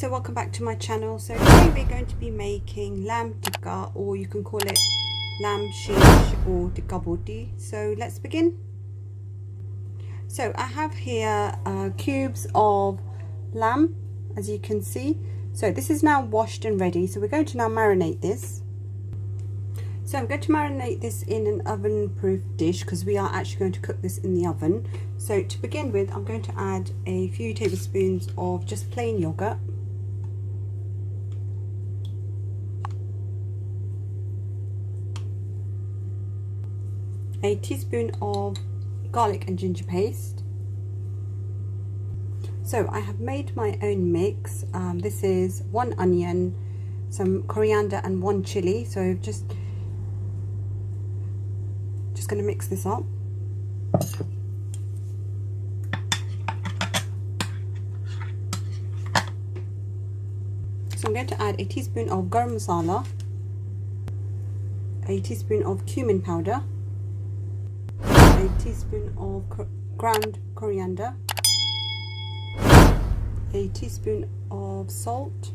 so welcome back to my channel. So today we're going to be making lamb tikka, or you can call it lamb shish or tikka boti. So let's begin. So I have here cubes of lamb, as you can see. So this is now washed and ready, so we're going to now marinate this. So I'm going to marinate this in an oven proof dish because we are actually going to cook this in the oven. So to begin with, I'm going to add a few tablespoons of just plain yogurt, a teaspoon of garlic and ginger paste. So I have made my own mix. This is 1 onion, some coriander and 1 chilli. So just going to mix this up. So I'm going to add a teaspoon of garam masala, a teaspoon of cumin powder, a teaspoon of ground coriander, a teaspoon of salt,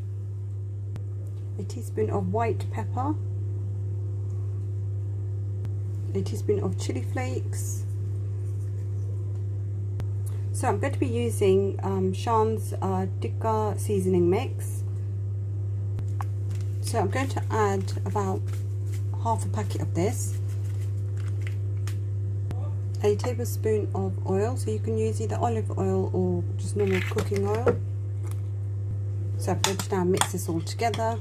a teaspoon of white pepper, a teaspoon of chili flakes. So I'm going to be using Sean's Tikka seasoning mix. So I'm going to add about half a packet of this, a tablespoon of oil, so you can use either olive oil or just normal cooking oil. So I'm going to now mix this all together.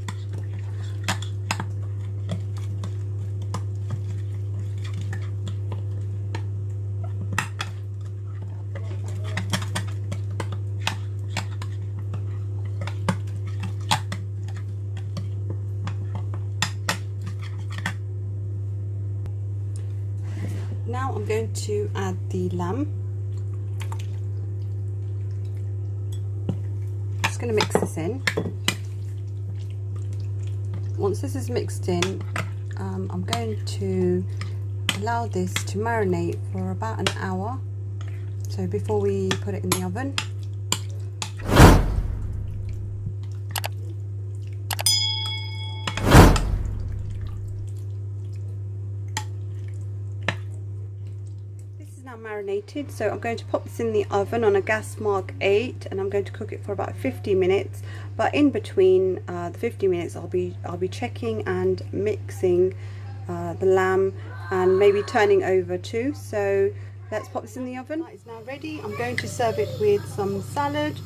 Now I'm going to add the lamb. Just going to mix this in. Once this is mixed in, I'm going to allow this to marinate for about an hour. So before we put it in the oven. Now marinated, so I'm going to pop this in the oven on a gas mark 8, and I'm going to cook it for about 50 minutes. But in between the 50 minutes, I'll be checking and mixing the lamb and maybe turning over too. So let's pop this in the oven. It's now ready. I'm going to serve it with some salad.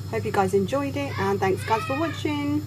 Hope you guys enjoyed it, and thanks guys for watching.